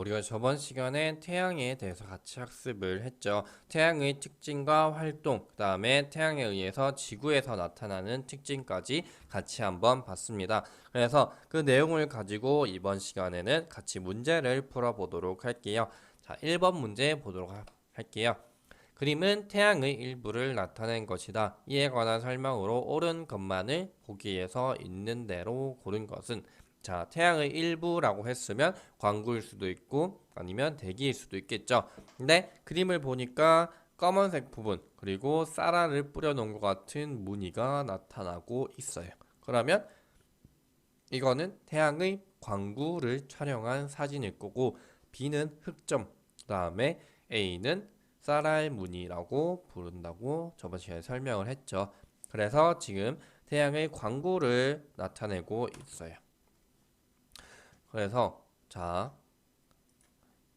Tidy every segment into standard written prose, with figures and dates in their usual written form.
우리가 저번 시간에 태양에 대해서 같이 학습을 했죠. 태양의 특징과 활동, 그 다음에 태양에 의해서 지구에서 나타나는 특징까지 같이 한번 봤습니다. 그래서 그 내용을 가지고 이번 시간에는 같이 문제를 풀어보도록 할게요. 자, 1번 문제 보도록 할게요. 그림은 태양의 일부를 나타낸 것이다. 이에 관한 설명으로 옳은 것만을 보기에서 있는 대로 고른 것은 자, 태양의 일부라고 했으면 광구일 수도 있고 아니면 대기일 수도 있겠죠. 근데 그림을 보니까 검은색 부분 그리고 쌀알을 뿌려놓은 것 같은 무늬가 나타나고 있어요. 그러면 이거는 태양의 광구를 촬영한 사진일 거고 B는 흑점, 그 다음에 A는 쌀알 무늬라고 부른다고 저번 시간에 설명을 했죠. 그래서 지금 태양의 광구를 나타내고 있어요. 그래서 자,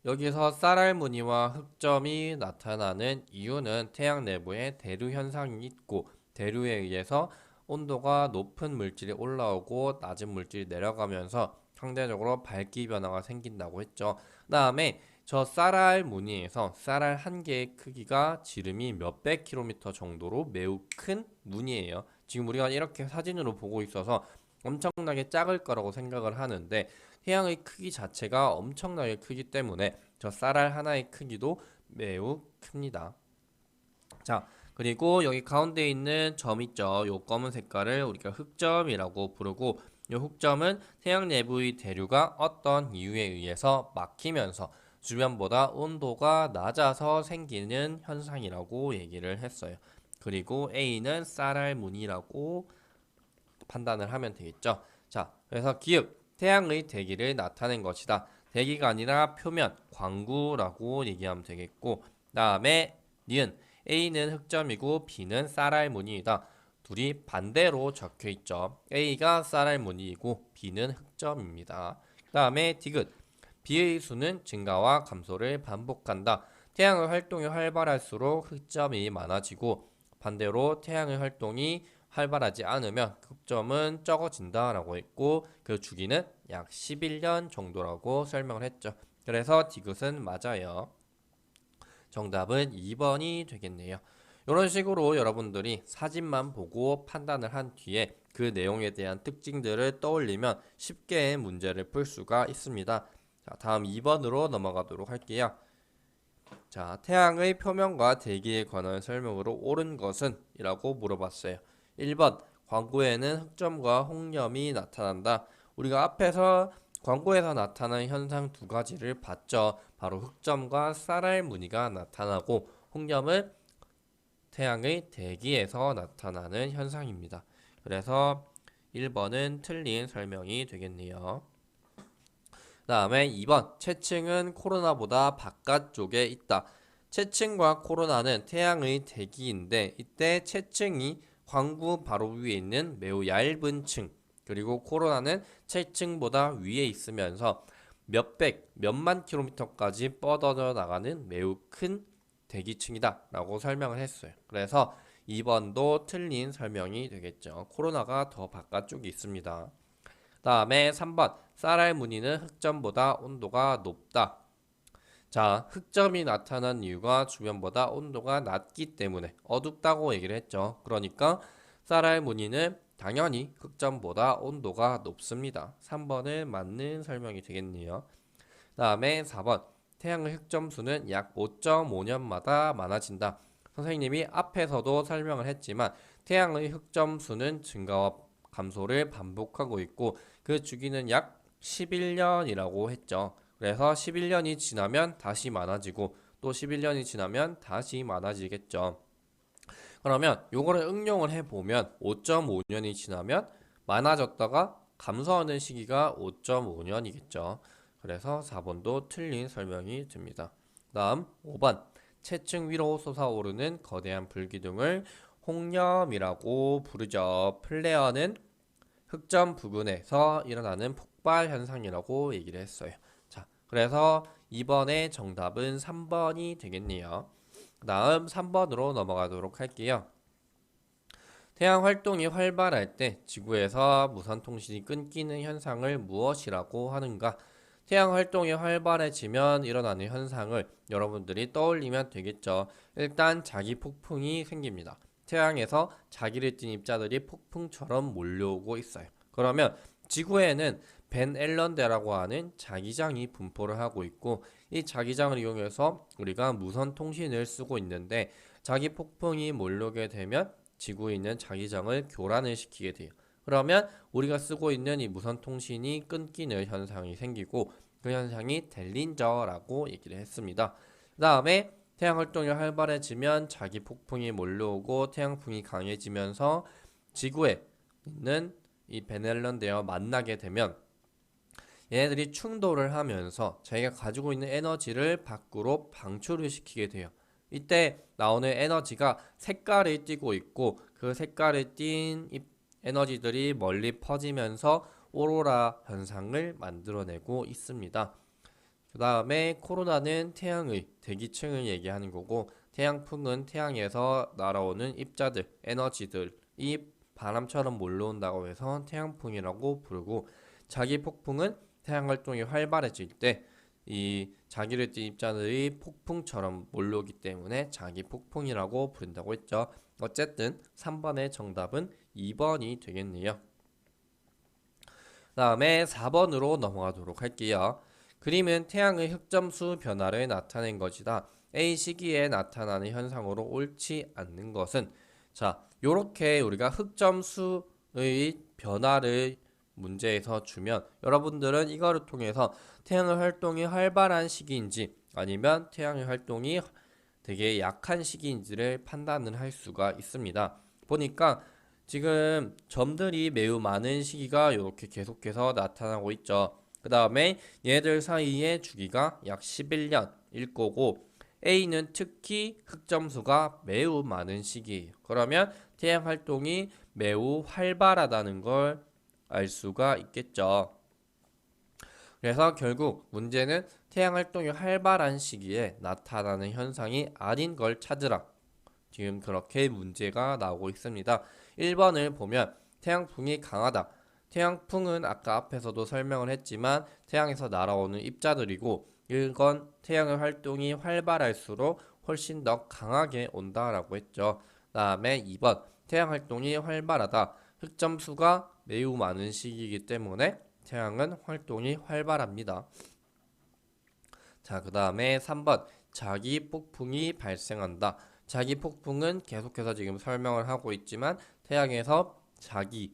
여기서 쌀알 무늬와 흑점이 나타나는 이유는 태양 내부에 대류 현상이 있고 대류에 의해서 온도가 높은 물질이 올라오고 낮은 물질이 내려가면서 상대적으로 밝기 변화가 생긴다고 했죠. 그 다음에 저 쌀알 무늬에서 쌀알 한 개의 크기가 지름이 몇백 킬로미터 정도로 매우 큰 무늬예요. 지금 우리가 이렇게 사진으로 보고 있어서 엄청나게 작을 거라고 생각을 하는데 태양의 크기 자체가 엄청나게 크기 때문에 저 쌀알 하나의 크기도 매우 큽니다. 자, 그리고 여기 가운데 있는 점 있죠. 요 검은 색깔을 우리가 흑점이라고 부르고 요 흑점은 태양 내부의 대류가 어떤 이유에 의해서 막히면서 주변보다 온도가 낮아서 생기는 현상이라고 얘기를 했어요. 그리고 A는 쌀알 무늬라고 판단을 하면 되겠죠. 자, 그래서 기읍 태양의 대기를 나타낸 것이다. 대기가 아니라 표면, 광구라고 얘기하면 되겠고 다음에 니은 A는 흑점이고 B는 쌀알 무늬이다. 둘이 반대로 적혀 있죠. A가 쌀알 무늬이고 B는 흑점입니다. 다음에 디귿 B의 수는 증가와 감소를 반복한다. 태양의 활동이 활발할수록 흑점이 많아지고 반대로 태양의 활동이 활발하지 않으면 흑점은 적어진다라고 했고 그 주기는 약 11년 정도라고 설명을 했죠. 그래서 디귿은 맞아요. 정답은 2번이 되겠네요. 이런 식으로 여러분들이 사진만 보고 판단을 한 뒤에 그 내용에 대한 특징들을 떠올리면 쉽게 문제를 풀 수가 있습니다. 자, 다음 2번으로 넘어가도록 할게요. 자, 태양의 표면과 대기에 관한 설명으로 옳은 것은? 이라고 물어봤어요. 1번, 광구에는 흑점과 홍염이 나타난다. 우리가 앞에서 광구에서 나타나는 현상 두 가지를 봤죠. 바로 흑점과 쌀알 무늬가 나타나고 홍염은 태양의 대기에서 나타나는 현상입니다. 그래서 1번은 틀린 설명이 되겠네요. 다음에 2번 채층은 코로나보다 바깥쪽에 있다. 채층과 코로나는 태양의 대기인데 이때 채층이 광구 바로 위에 있는 매우 얇은 층 그리고 코로나는 채층보다 위에 있으면서 몇백, 몇만 킬로미터까지 뻗어져 나가는 매우 큰 대기층이다 라고 설명을 했어요. 그래서 2번도 틀린 설명이 되겠죠. 코로나가 더 바깥쪽에 있습니다. 다음에 3번 쌀알 무늬는 흑점보다 온도가 높다. 자, 흑점이 나타난 이유가 주변보다 온도가 낮기 때문에 어둡다고 얘기를 했죠. 그러니까 쌀알 무늬는 당연히 흑점보다 온도가 높습니다. 3번은 맞는 설명이 되겠네요. 다음에 4번 태양의 흑점수는 약 5.5년마다 많아진다. 선생님이 앞에서도 설명을 했지만 태양의 흑점수는 증가와 감소를 반복하고 있고 그 주기는 약 11년이라고 했죠. 그래서 11년이 지나면 다시 많아지고 또 11년이 지나면 다시 많아지겠죠. 그러면 요거를 응용을 해보면 5.5년이 지나면 많아졌다가 감소하는 시기가 5.5년이겠죠. 그래서 4번도 틀린 설명이 됩니다. 다음 5번 채층 위로 솟아오르는 거대한 불기둥을 홍염이라고 부르죠. 플레어는 흑점 부근에서 일어나는 폭발 현상이라고 얘기를 했어요. 자, 그래서 이번에 정답은 3번이 되겠네요. 다음 3번으로 넘어가도록 할게요. 태양 활동이 활발할 때 지구에서 무선 통신이 끊기는 현상을 무엇이라고 하는가? 태양 활동이 활발해지면 일어나는 현상을 여러분들이 떠올리면 되겠죠. 일단 자기 폭풍이 생깁니다. 태양에서 자기를 띤 입자들이 폭풍처럼 몰려오고 있어요. 그러면 지구에는 벤 앨런대라고 하는 자기장이 분포를 하고 있고, 이 자기장을 이용해서 우리가 무선 통신을 쓰고 있는데, 자기 폭풍이 몰려오게 되면 지구에 있는 자기장을 교란을 시키게 돼요. 그러면 우리가 쓰고 있는 이 무선 통신이 끊기는 현상이 생기고, 그 현상이 델린저라고 얘기를 했습니다. 그 다음에 태양 활동이 활발해지면 자기 폭풍이 몰려오고 태양풍이 강해지면서 지구에 있는 이 베넬런대와 만나게 되면 얘네들이 충돌을 하면서 자기가 가지고 있는 에너지를 밖으로 방출을 시키게 돼요. 이때 나오는 에너지가 색깔을 띠고 있고, 그 색깔을 띤 에너지들이 멀리 퍼지면서 오로라 현상을 만들어내고 있습니다. 그 다음에 코로나는 태양의 대기층을 얘기하는 거고, 태양풍은 태양에서 날아오는 입자들, 에너지들이 바람처럼 몰려온다고 해서 태양풍이라고 부르고, 자기 폭풍은 태양 활동이 활발해질 때 이 자기를 띤 입자들이 폭풍처럼 몰려오기 때문에 자기 폭풍이라고 부른다고 했죠. 어쨌든 3번의 정답은 2번이 되겠네요. 다음에 4번으로 넘어가도록 할게요. 그림은 태양의 흑점수 변화를 나타낸 것이다. A 시기에 나타나는 현상으로 옳지 않는 것은, 자, 요렇게 우리가 흑점수의 변화를 문제에서 주면 여러분들은 이거를 통해서 태양의 활동이 활발한 시기인지 아니면 태양의 활동이 되게 약한 시기인지를 판단을 할 수가 있습니다. 보니까 지금 점들이 매우 많은 시기가 이렇게 계속해서 나타나고 있죠. 그 다음에 얘들 사이의 주기가 약 11년일 거고, A는 특히 흑점수가 매우 많은 시기예요. 그러면 태양 활동이 매우 활발하다는 걸 알 수가 있겠죠. 그래서 결국 문제는 태양 활동이 활발한 시기에 나타나는 현상이 아닌 걸 찾으라. 지금 그렇게 문제가 나오고 있습니다. 1번을 보면 태양풍이 강하다. 태양풍은 아까 앞에서도 설명을 했지만 태양에서 날아오는 입자들이고, 이건 태양의 활동이 활발할수록 훨씬 더 강하게 온다라고 했죠. 다음에 2번 태양 활동이 활발하다. 흑점수가 매우 많은 시기이기 때문에 태양은 활동이 활발합니다. 자, 그 다음에 3번 자기 폭풍이 발생한다. 자기 폭풍은 계속해서 지금 설명을 하고 있지만 태양에서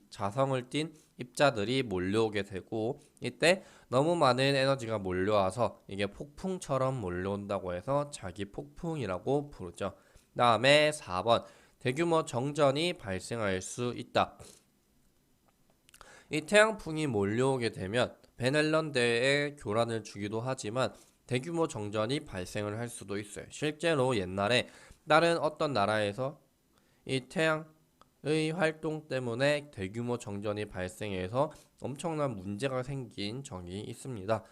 자성을 띤 입자들이 몰려오게 되고, 이때 너무 많은 에너지가 몰려와서 이게 폭풍처럼 몰려온다고 해서 자기 폭풍이라고 부르죠. 다음에 4번 대규모 정전이 발생할 수 있다. 이 태양풍이 몰려오게 되면 베넬런대에 교란을 주기도 하지만 대규모 정전이 발생을 할 수도 있어요. 실제로 옛날에 다른 어떤 나라에서 이 태양의 활동 때문에 대규모 정전이 발생해서 엄청난 문제가 생긴 적이 있습니다.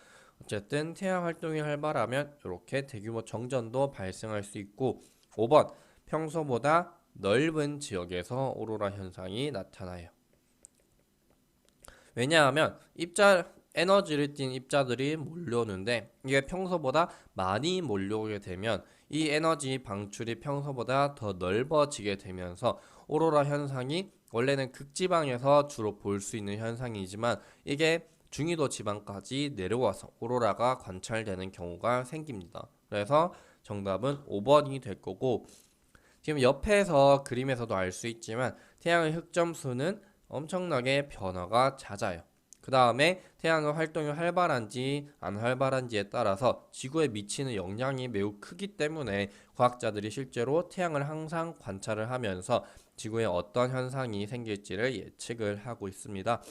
어쨌든 태양 활동이 활발하면 이렇게 대규모 정전도 발생할 수 있고, 5번 평소보다 넓은 지역에서 오로라 현상이 나타나요. 왜냐하면 에너지를 띤 입자들이 몰려오는데, 이게 평소보다 많이 몰려오게 되면 이 에너지 방출이 평소보다 더 넓어지게 되면서 오로라 현상이, 원래는 극지방에서 주로 볼 수 있는 현상이지만 이게 중위도 지방까지 내려와서 오로라가 관찰되는 경우가 생깁니다. 그래서 정답은 5번이 될 거고, 지금 옆에서 그림에서도 알 수 있지만 태양의 흑점수는 엄청나게 변화가 잦아요. 그 다음에 태양의 활동이 활발한지 안 활발한지에 따라서 지구에 미치는 영향이 매우 크기 때문에 과학자들이 실제로 태양을 항상 관찰을 하면서 지구에 어떤 현상이 생길지를 예측을 하고 있습니다.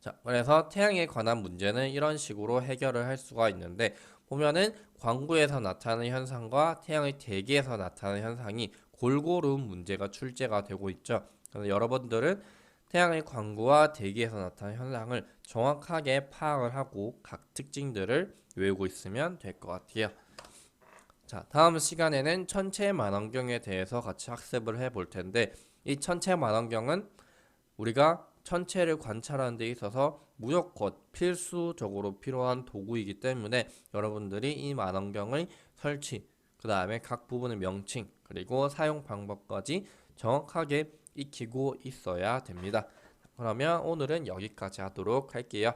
자, 그래서 태양에 관한 문제는 이런 식으로 해결을 할 수가 있는데, 보면은 광구에서 나타나는 현상과 태양의 대기에서 나타나는 현상이 골고루 문제가 출제가 되고 있죠. 그래서 여러분들은 태양의 광구와 대기에서 나타나는 현상을 정확하게 파악을 하고 각 특징들을 외우고 있으면 될 것 같아요. 자, 다음 시간에는 천체 만원경에 대해서 같이 학습을 해볼 텐데, 이 천체 만원경은 우리가 천체를 관찰하는 데 있어서 무조건 필수적으로 필요한 도구이기 때문에 여러분들이 이 망원경의 설치, 그 다음에 각 부분의 명칭, 그리고 사용 방법까지 정확하게 익히고 있어야 됩니다. 그러면 오늘은 여기까지 하도록 할게요.